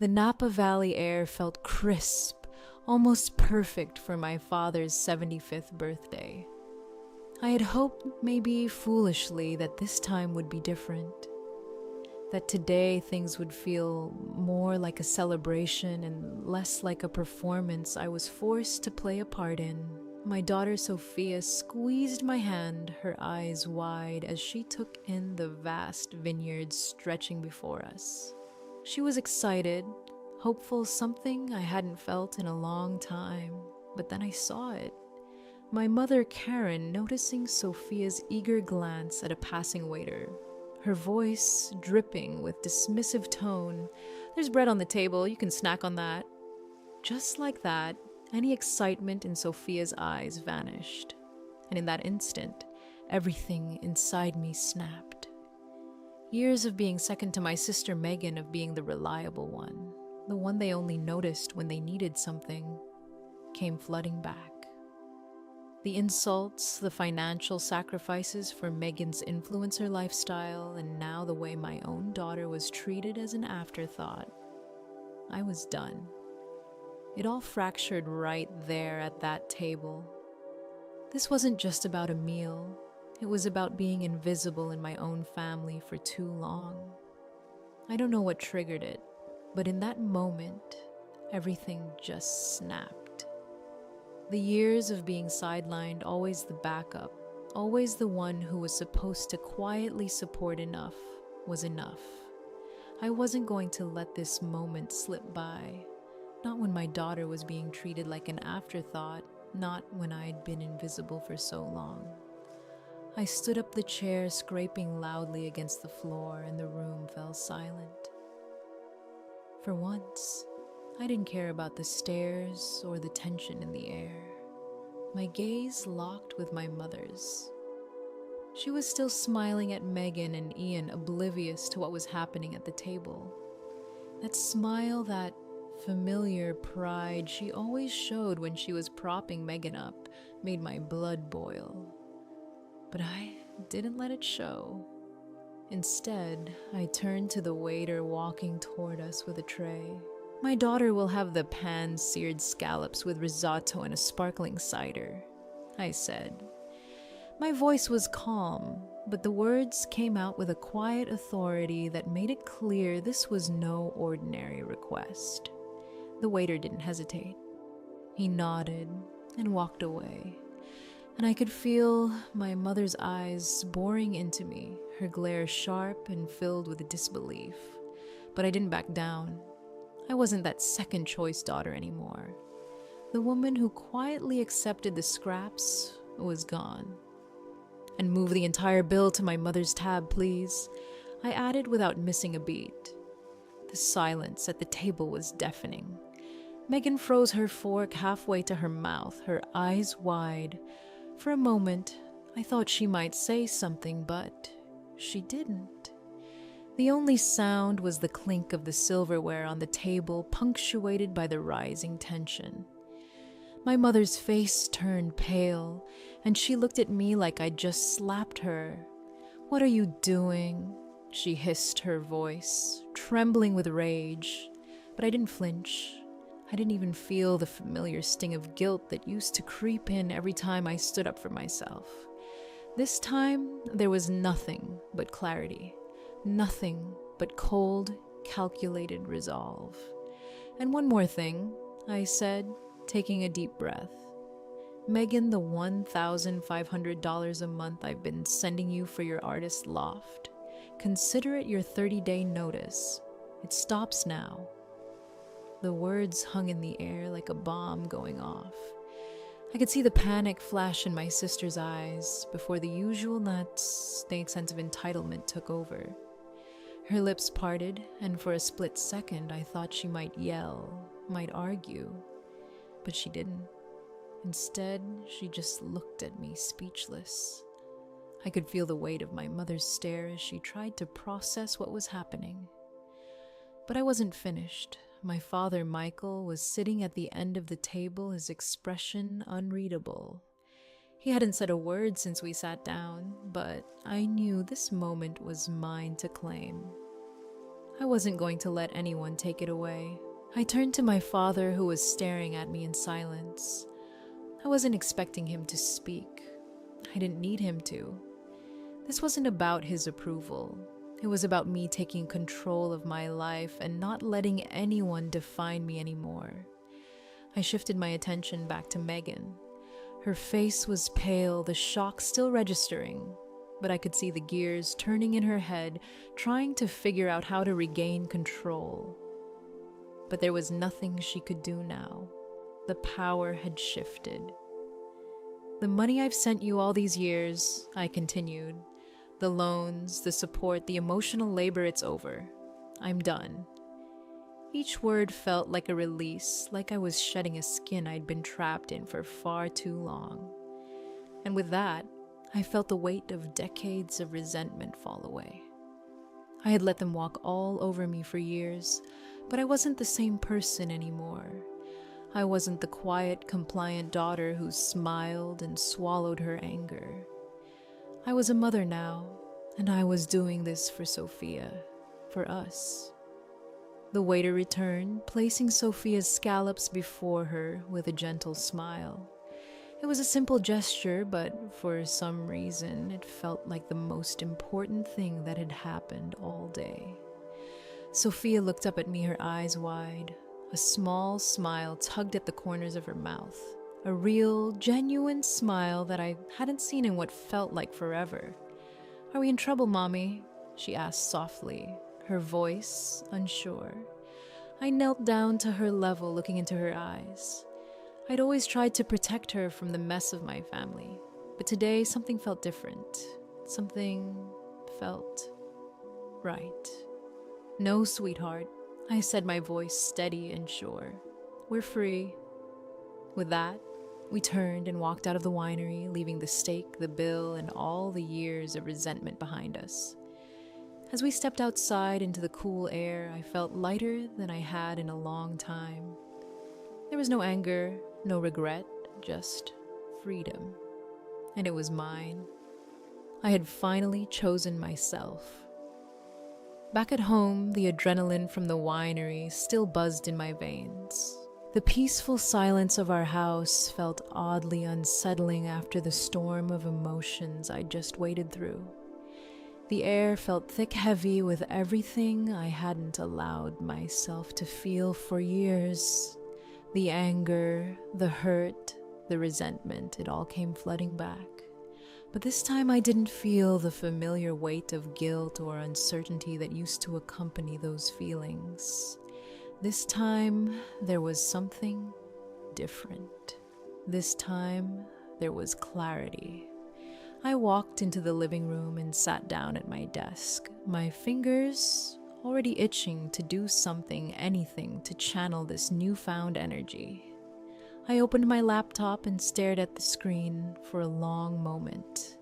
The Napa Valley air felt crisp, almost perfect for my father's 75th birthday. I had hoped, maybe foolishly, that this time would be different. That today things would feel more like a celebration and less like a performance I was forced to play a part in. My daughter Sophia squeezed my hand, her eyes wide, as she took in the vast vineyards stretching before us. She was excited, hopeful, something I hadn't felt in a long time, but then I saw it. My mother, Karen, noticing Sophia's eager glance at a passing waiter, her voice dripping with dismissive tone. "There's bread on the table, you can snack on that." Just like that, any excitement in Sophia's eyes vanished, and in that instant, everything inside me snapped. Years of being second to my sister Megan, of being the reliable one, the one they only noticed when they needed something, came flooding back. The insults, the financial sacrifices for Megan's influencer lifestyle, and now the way my own daughter was treated as an afterthought. I was done. It all fractured right there at that table. This wasn't just about a meal. It was about being invisible in my own family for too long. I don't know what triggered it, but in that moment, everything just snapped. The years of being sidelined, always the backup, always the one who was supposed to quietly support enough, was enough. I wasn't going to let this moment slip by, not when my daughter was being treated like an afterthought, not when I'd been invisible for so long. I stood up the chair, scraping loudly against the floor, and the room fell silent. For once, I didn't care about the stares or the tension in the air. My gaze locked with my mother's. She was still smiling at Megan and Ian, oblivious to what was happening at the table. That smile, that familiar pride she always showed when she was propping Megan up, made my blood boil. But I didn't let it show. Instead, I turned to the waiter walking toward us with a tray. "My daughter will have the pan-seared scallops with risotto and a sparkling cider," I said. My voice was calm, but the words came out with a quiet authority that made it clear this was no ordinary request. The waiter didn't hesitate. He nodded and walked away, and I could feel my mother's eyes boring into me, her glare sharp and filled with disbelief. But I didn't back down. I wasn't that second-choice daughter anymore. The woman who quietly accepted the scraps was gone. "And move the entire bill to my mother's tab, please," I added without missing a beat. The silence at the table was deafening. Megan froze her fork halfway to her mouth, her eyes wide. For a moment, I thought she might say something, but she didn't. The only sound was the clink of the silverware on the table, punctuated by the rising tension. My mother's face turned pale, and she looked at me like I'd just slapped her. "What are you doing?" she hissed, her voice trembling with rage. But I didn't flinch. I didn't even feel the familiar sting of guilt that used to creep in every time I stood up for myself. This time, there was nothing but clarity. Nothing but cold, calculated resolve. "And one more thing," I said, taking a deep breath. "Megan, the $1,500 a month I've been sending you for your artist loft, consider it your 30-day notice. It stops now." The words hung in the air like a bomb going off. I could see the panic flash in my sister's eyes before the usual distinct sense of entitlement took over. Her lips parted, and for a split second I thought she might yell, might argue. But she didn't. Instead, she just looked at me, speechless. I could feel the weight of my mother's stare as she tried to process what was happening. But I wasn't finished. My father, Michael, was sitting at the end of the table, his expression unreadable. He hadn't said a word since we sat down, but I knew this moment was mine to claim. I wasn't going to let anyone take it away. I turned to my father, who was staring at me in silence. I wasn't expecting him to speak. I didn't need him to. This wasn't about his approval. It was about me taking control of my life and not letting anyone define me anymore. I shifted my attention back to Megan. Her face was pale, the shock still registering, but I could see the gears turning in her head, trying to figure out how to regain control. But there was nothing she could do now. The power had shifted. "The money I've sent you all these years," I continued, "the loans, the support, the emotional labor, it's over. I'm done." Each word felt like a release, like I was shedding a skin I'd been trapped in for far too long. And with that, I felt the weight of decades of resentment fall away. I had let them walk all over me for years, but I wasn't the same person anymore. I wasn't the quiet, compliant daughter who smiled and swallowed her anger. I was a mother now, and I was doing this for Sophia, for us. The waiter returned, placing Sophia's scallops before her with a gentle smile. It was a simple gesture, but for some reason, it felt like the most important thing that had happened all day. Sophia looked up at me, her eyes wide. A small smile tugged at the corners of her mouth. A real, genuine smile that I hadn't seen in what felt like forever. "Are we in trouble, Mommy?" she asked softly, her voice unsure. I knelt down to her level, looking into her eyes. I'd always tried to protect her from the mess of my family, but today something felt different. Something felt right. "No, sweetheart," I said, my voice steady and sure. "We're free." With that, we turned and walked out of the winery, leaving the steak, the bill, and all the years of resentment behind us. As we stepped outside into the cool air, I felt lighter than I had in a long time. There was no anger, no regret, just freedom. And it was mine. I had finally chosen myself. Back at home, the adrenaline from the winery still buzzed in my veins. The peaceful silence of our house felt oddly unsettling after the storm of emotions I'd just waded through. The air felt thick, heavy with everything I hadn't allowed myself to feel for years. The anger, the hurt, the resentment, it all came flooding back. But this time I didn't feel the familiar weight of guilt or uncertainty that used to accompany those feelings. This time, there was something different. This time, there was clarity. I walked into the living room and sat down at my desk, my fingers already itching to do something, anything, to channel this newfound energy. I opened my laptop and stared at the screen for a long moment,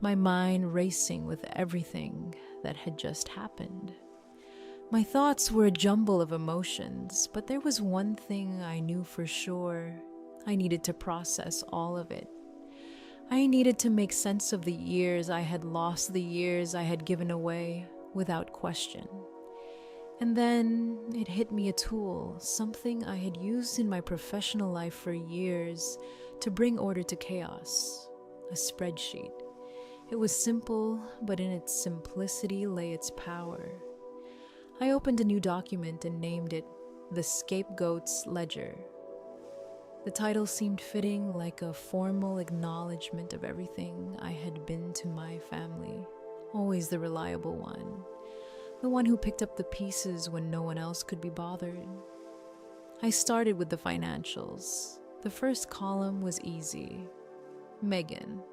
my mind racing with everything that had just happened. My thoughts were a jumble of emotions, but there was one thing I knew for sure. I needed to process all of it. I needed to make sense of the years I had lost, the years I had given away without question. And then it hit me, a tool, something I had used in my professional life for years to bring order to chaos, a spreadsheet. It was simple, but in its simplicity lay its power. I opened a new document and named it The Scapegoat's Ledger. The title seemed fitting, like a formal acknowledgement of everything I had been to my family, always the reliable one. The one who picked up the pieces when no one else could be bothered. I started with the financials. The first column was easy. Megan.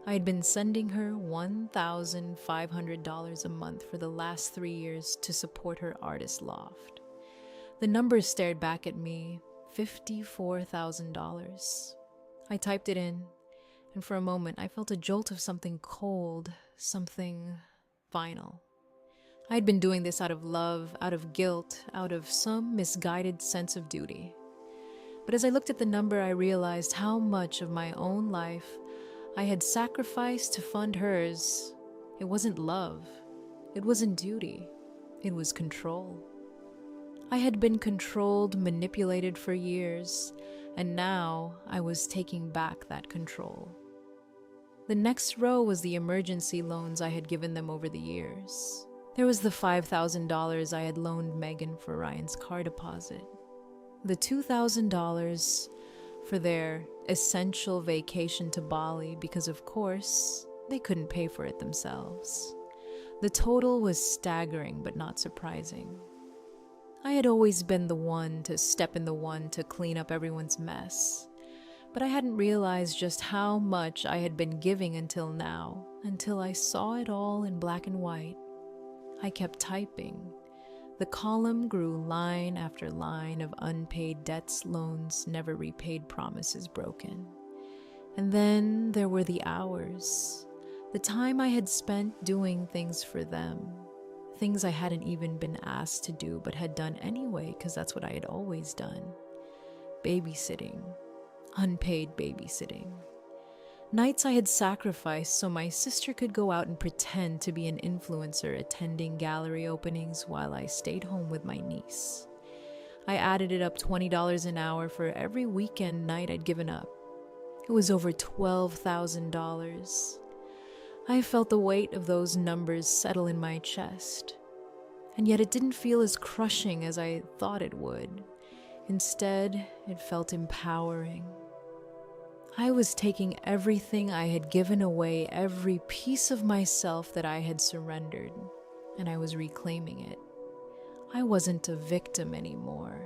I had been sending her $1,500 a month for the last 3 years to support her artist loft. The numbers stared back at me, $54,000. I typed it in, and for a moment I felt a jolt of something cold, something final. I had been doing this out of love, out of guilt, out of some misguided sense of duty. But as I looked at the number, I realized how much of my own life I had sacrificed to fund hers. It wasn't love. It wasn't duty. It was control. I had been controlled, manipulated for years, and now I was taking back that control. The next row was the emergency loans I had given them over the years. There was the $5,000 I had loaned Megan for Ryan's car deposit. The $2,000 for their essential vacation to Bali because, of course, they couldn't pay for it themselves. The total was staggering but not surprising. I had always been the one to step in the one to clean up everyone's mess. But I hadn't realized just how much I had been giving until now, until I saw it all in black and white. I kept typing. The column grew line after line of unpaid debts, loans, never repaid, promises broken. And then there were the hours, the time I had spent doing things for them, things I hadn't even been asked to do but had done anyway because that's what I had always done. Babysitting. Unpaid babysitting. Nights I had sacrificed so my sister could go out and pretend to be an influencer attending gallery openings while I stayed home with my niece. I added it up $20 an hour for every weekend night I'd given up. It was over $12,000. I felt the weight of those numbers settle in my chest. And yet it didn't feel as crushing as I thought it would. Instead, it felt empowering. I was taking everything I had given away, every piece of myself that I had surrendered, and I was reclaiming it. I wasn't a victim anymore.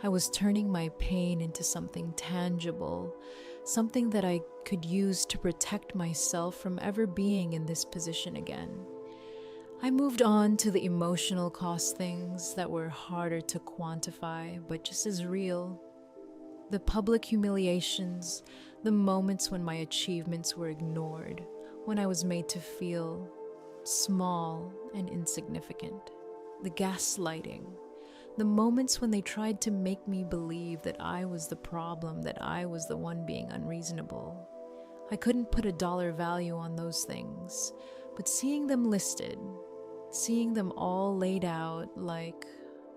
I was turning my pain into something tangible, something that I could use to protect myself from ever being in this position again. I moved on to the emotional cost things that were harder to quantify, but just as real. The public humiliations, the moments when my achievements were ignored, when I was made to feel small and insignificant. The gaslighting, the moments when they tried to make me believe that I was the problem, that I was the one being unreasonable. I couldn't put a dollar value on those things, but seeing them listed, seeing them all laid out like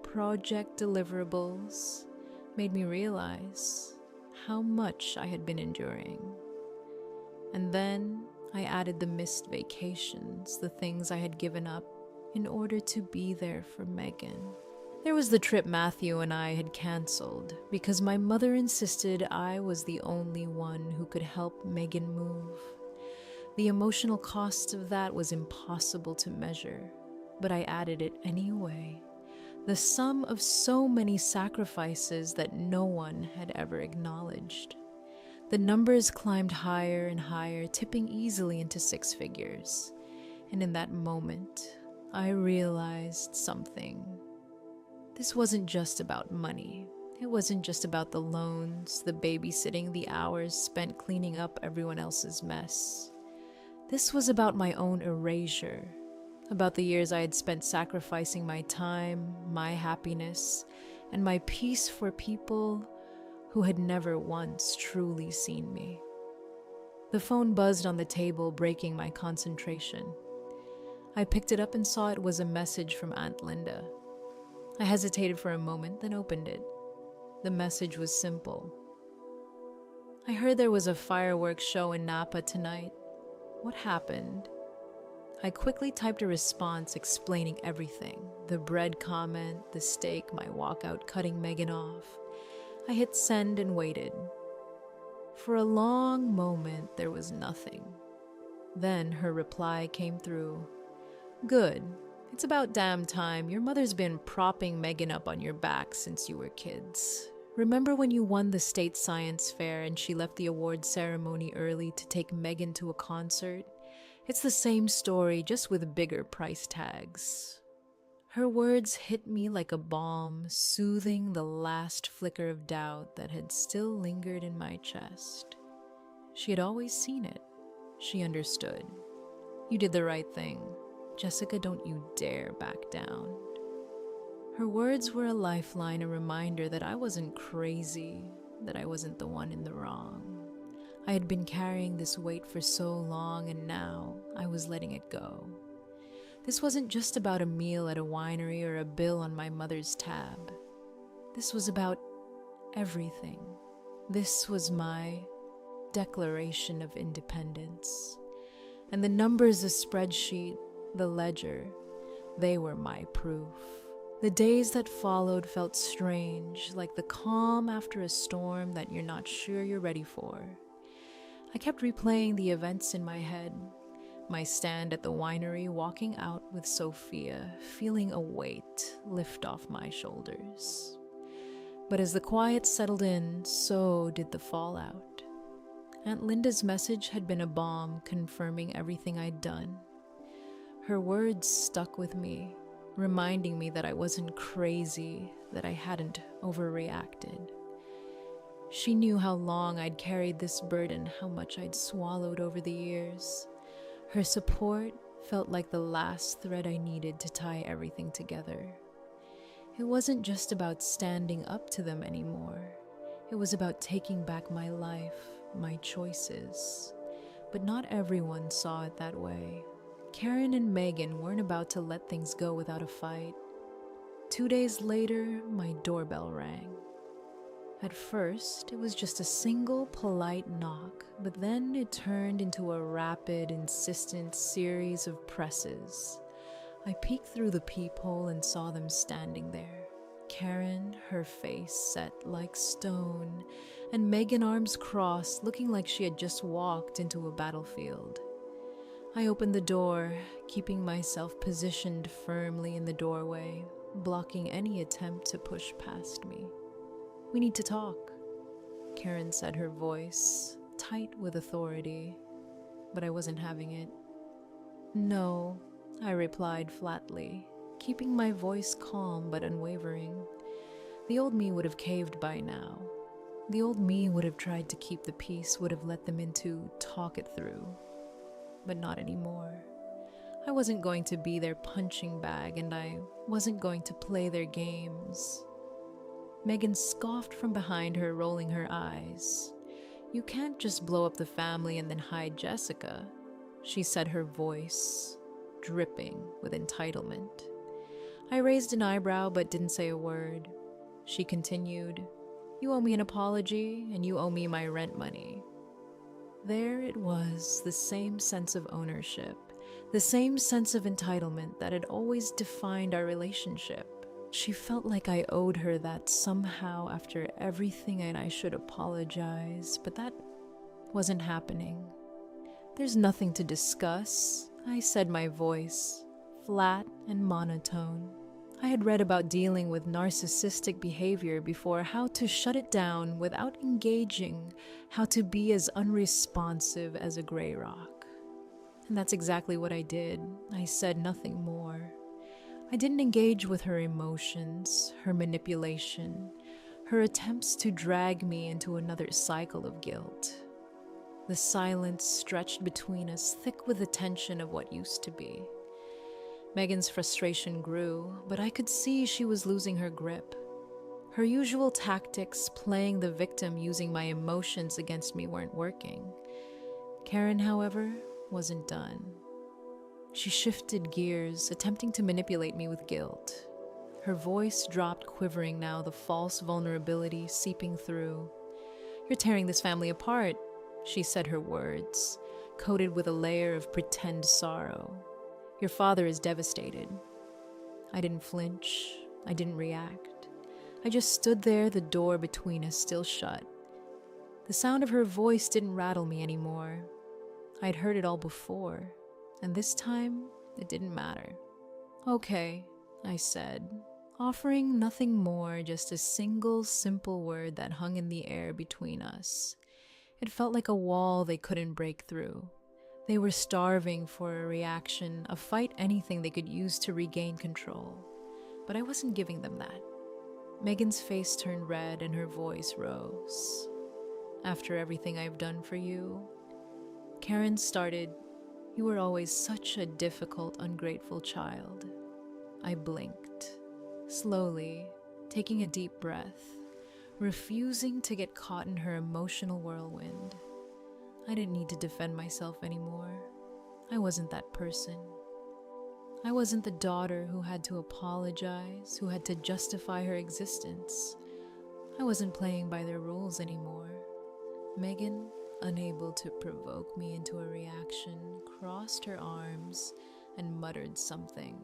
project deliverables, made me realize how much I had been enduring. And then I added the missed vacations, the things I had given up in order to be there for Megan. There was the trip Matthew and I had canceled because my mother insisted I was the only one who could help Megan move. The emotional cost of that was impossible to measure, but I added it anyway. The sum of so many sacrifices that no one had ever acknowledged. The numbers climbed higher and higher, tipping easily into six figures. And in that moment, I realized something. This wasn't just about money. It wasn't just about the loans, the babysitting, the hours spent cleaning up everyone else's mess. This was about my own erasure. About the years I had spent sacrificing my time, my happiness, and my peace for people who had never once truly seen me. The phone buzzed on the table, breaking my concentration. I picked it up and saw it was a message from Aunt Linda. I hesitated for a moment, then opened it. The message was simple. I heard there was a fireworks show in Napa tonight. What happened? I quickly typed a response explaining everything. The bread comment, the steak, my walkout cutting Megan off. I hit send and waited. For a long moment, there was nothing. Then her reply came through. Good. It's about damn time. Your mother's been propping Megan up on your back since you were kids. Remember when you won the state science fair and she left the award ceremony early to take Megan to a concert? It's the same story, just with bigger price tags. Her words hit me like a balm, soothing the last flicker of doubt that had still lingered in my chest. She had always seen it. She understood. You did the right thing. Jessica, don't you dare back down. Her words were a lifeline, a reminder that I wasn't crazy, that I wasn't the one in the wrong. I had been carrying this weight for so long, and now I was letting it go. This wasn't just about a meal at a winery or a bill on my mother's tab. This was about everything. This was my Declaration of Independence. And the numbers, the spreadsheet, the ledger, they were my proof. The days that followed felt strange, like the calm after a storm that you're not sure you're ready for. I kept replaying the events in my head. My stand at the winery, walking out with Sophia, feeling a weight lift off my shoulders. But as the quiet settled in, so did the fallout. Aunt Linda's message had been a bomb, confirming everything I'd done. Her words stuck with me, reminding me that I wasn't crazy, that I hadn't overreacted. She knew how long I'd carried this burden, how much I'd swallowed over the years. Her support felt like the last thread I needed to tie everything together. It wasn't just about standing up to them anymore. It was about taking back my life, my choices. But not everyone saw it that way. Karen and Megan weren't about to let things go without a fight. 2 days later, my doorbell rang. At first, it was just a single polite knock, but then it turned into a rapid, insistent series of presses. I peeked through the peephole and saw them standing there. Karen, her face set like stone, and Megan, arms crossed, looking like she had just walked into a battlefield. I opened the door, keeping myself positioned firmly in the doorway, blocking any attempt to push past me. "We need to talk," Karen said, her voice tight with authority, but I wasn't having it. "No," I replied flatly, keeping my voice calm but unwavering. The old me would have caved by now. The old me would have tried to keep the peace, would have let them in to talk it through. But not anymore. I wasn't going to be their punching bag, and I wasn't going to play their games. Megan scoffed from behind her, rolling her eyes. "You can't just blow up the family and then hide Jessica," she said, her voice dripping with entitlement. I raised an eyebrow but didn't say a word. She continued, "You owe me an apology, and you owe me my rent money." There it was, the same sense of ownership, the same sense of entitlement that had always defined our relationship. She felt like I owed her that somehow after everything, and I should apologize, but that wasn't happening. "There's nothing to discuss," I said, my voice flat and monotone. I had read about dealing with narcissistic behavior before, how to shut it down without engaging, how to be as unresponsive as a gray rock. And that's exactly what I did. I said nothing more. I didn't engage with her emotions, her manipulation, her attempts to drag me into another cycle of guilt. The silence stretched between us, thick with the tension of what used to be. Megan's frustration grew, but I could see she was losing her grip. Her usual tactics, playing the victim using my emotions against me, weren't working. Karen, however, wasn't done. She shifted gears, attempting to manipulate me with guilt. Her voice dropped, quivering now, the false vulnerability seeping through. "You're tearing this family apart," she said, her words coated with a layer of pretend sorrow. "Your father is devastated." I didn't flinch. I didn't react. I just stood there, the door between us still shut. The sound of her voice didn't rattle me anymore. I'd heard it all before, and this time it didn't matter. "Okay," I said, offering nothing more, just a single simple word that hung in the air between us. It felt like a wall they couldn't break through. They were starving for a reaction, a fight, anything they could use to regain control. But I wasn't giving them that. Megan's face turned red and her voice rose. "After everything I've done for you," Karen started, "you were always such a difficult, ungrateful child." I blinked, slowly, taking a deep breath, refusing to get caught in her emotional whirlwind. I didn't need to defend myself anymore. I wasn't that person. I wasn't the daughter who had to apologize, who had to justify her existence. I wasn't playing by their rules anymore. Megan, unable to provoke me into a reaction, crossed her arms and muttered something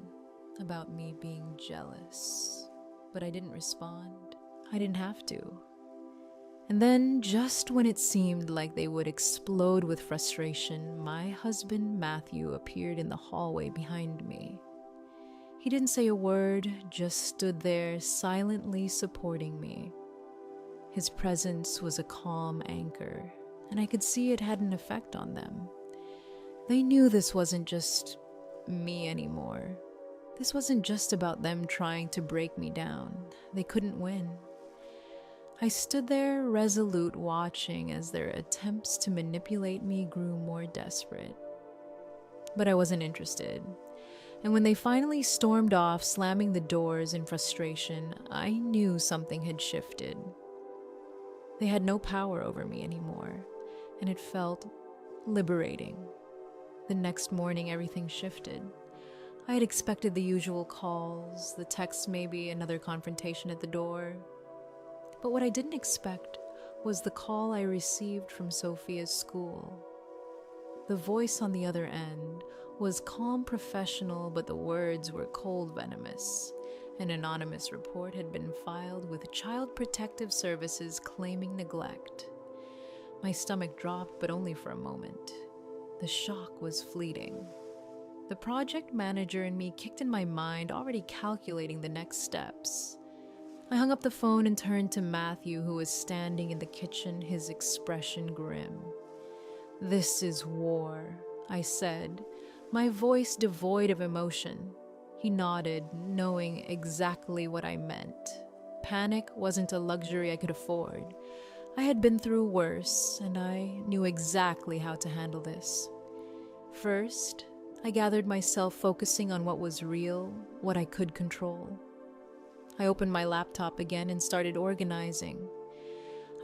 about me being jealous. But I didn't respond. I didn't have to. And then, just when it seemed like they would explode with frustration, my husband, Matthew, appeared in the hallway behind me. He didn't say a word, just stood there silently supporting me. His presence was a calm anchor, and I could see it had an effect on them. They knew this wasn't just me anymore. This wasn't just about them trying to break me down. They couldn't win. I stood there resolute, watching as their attempts to manipulate me grew more desperate. But I wasn't interested. And when they finally stormed off, slamming the doors in frustration, I knew something had shifted. They had no power over me anymore, and it felt liberating. The next morning, everything shifted. I had expected the usual calls, the texts, maybe another confrontation at the door. But what I didn't expect was the call I received from Sophia's school. The voice on the other end was calm, professional, but the words were cold, venomous. An anonymous report had been filed with Child Protective Services claiming neglect. My stomach dropped, but only for a moment. The shock was fleeting. The project manager in me kicked in my mind, already calculating the next steps. I hung up the phone and turned to Matthew, who was standing in the kitchen, his expression grim. "This is war," I said, my voice devoid of emotion. He nodded, knowing exactly what I meant. Panic wasn't a luxury I could afford. I had been through worse, and I knew exactly how to handle this. First, I gathered myself, focusing on what was real, what I could control. I opened my laptop again and started organizing.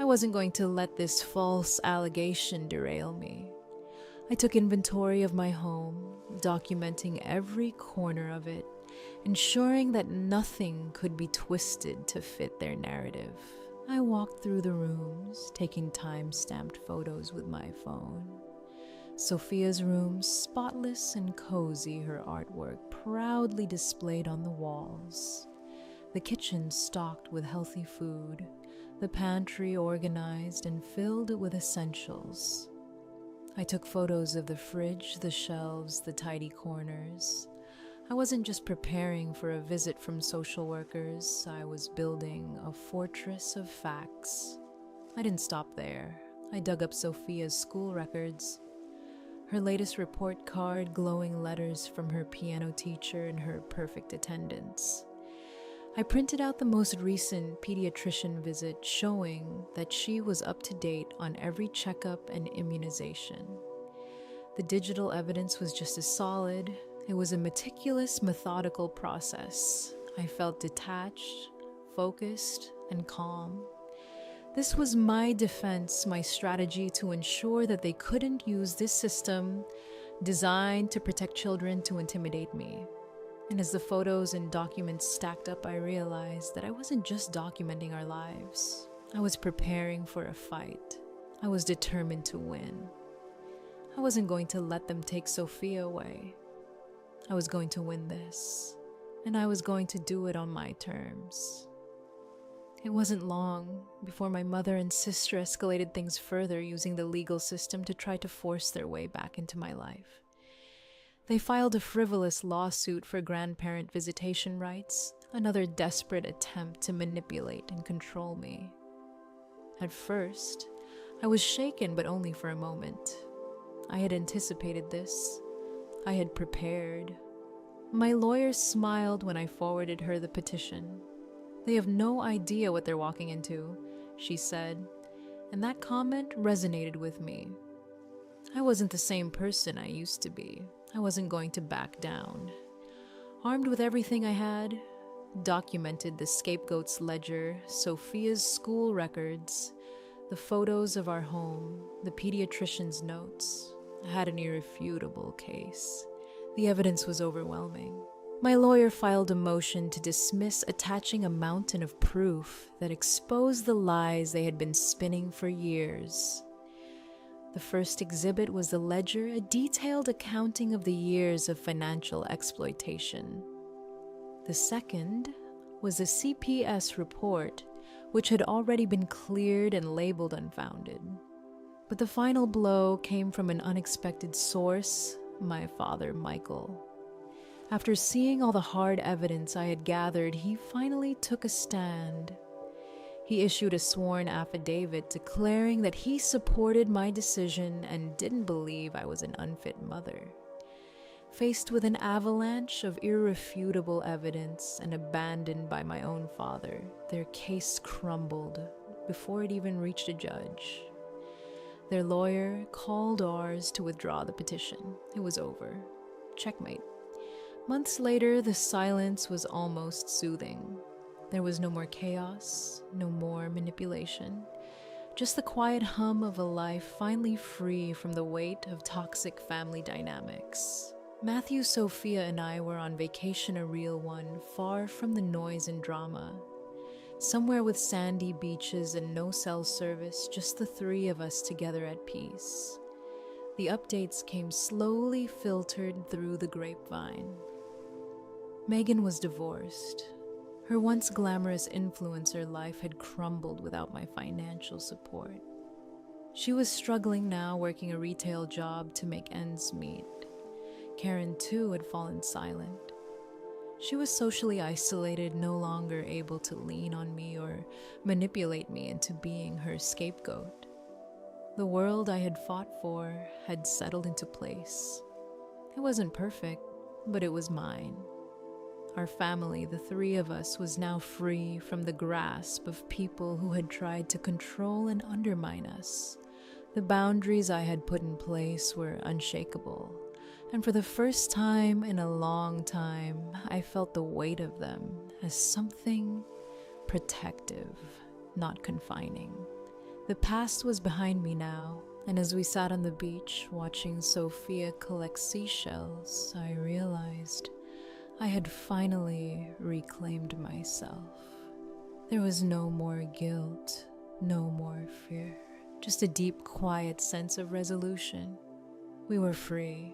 I wasn't going to let this false allegation derail me. I took inventory of my home, documenting every corner of it, ensuring that nothing could be twisted to fit their narrative. I walked through the rooms, taking time-stamped photos with my phone. Sophia's room, spotless and cozy, her artwork proudly displayed on the walls. The kitchen stocked with healthy food, the pantry organized and filled with essentials. I took photos of the fridge, the shelves, the tidy corners. I wasn't just preparing for a visit from social workers, I was building a fortress of facts. I didn't stop there. I dug up Sophia's school records. Her latest report card, glowing letters from her piano teacher, and her perfect attendance. I printed out the most recent pediatrician visit, showing that she was up to date on every checkup and immunization. The digital evidence was just as solid. It was a meticulous, methodical process. I felt detached, focused, and calm. This was my defense, my strategy to ensure that they couldn't use this system designed to protect children to intimidate me. And as the photos and documents stacked up, I realized that I wasn't just documenting our lives. I was preparing for a fight. I was determined to win. I wasn't going to let them take Sophia away. I was going to win this, and I was going to do it on my terms. It wasn't long before my mother and sister escalated things further, using the legal system to try to force their way back into my life. They filed a frivolous lawsuit for grandparent visitation rights, another desperate attempt to manipulate and control me. At first, I was shaken, but only for a moment. I had anticipated this. I had prepared. My lawyer smiled when I forwarded her the petition. "They have no idea what they're walking into," she said, and that comment resonated with me. I wasn't the same person I used to be. I wasn't going to back down. Armed with everything I had, documented the scapegoat's ledger, Sophia's school records, the photos of our home, the pediatrician's notes, I had an irrefutable case. The evidence was overwhelming. My lawyer filed a motion to dismiss, attaching a mountain of proof that exposed the lies they had been spinning for years. The first exhibit was the ledger, a detailed accounting of the years of financial exploitation. The second was a CPS report, which had already been cleared and labeled unfounded. But the final blow came from an unexpected source, my father, Michael. After seeing all the hard evidence I had gathered, he finally took a stand. He issued a sworn affidavit declaring that he supported my decision and didn't believe I was an unfit mother. Faced with an avalanche of irrefutable evidence and abandoned by my own father, their case crumbled before it even reached a judge. Their lawyer called ours to withdraw the petition. It was over. Checkmate. Months later, the silence was almost soothing. There was no more chaos, no more manipulation, just the quiet hum of a life finally free from the weight of toxic family dynamics. Matthew, Sophia, and I were on vacation, a real one, far from the noise and drama. Somewhere with sandy beaches and no cell service, just the three of us together at peace. The updates came slowly filtered through the grapevine. Megan was divorced. Her once glamorous influencer life had crumbled without my financial support. She was struggling now, working a retail job to make ends meet. Karen, too, had fallen silent. She was socially isolated, no longer able to lean on me or manipulate me into being her scapegoat. The world I had fought for had settled into place. It wasn't perfect, but it was mine. Our family, the three of us, was now free from the grasp of people who had tried to control and undermine us. The boundaries I had put in place were unshakable, and for the first time in a long time, I felt the weight of them as something protective, not confining. The past was behind me now, and as we sat on the beach watching Sophia collect seashells, I realized I had finally reclaimed myself. There was no more guilt, no more fear, just a deep, quiet sense of resolution. We were free.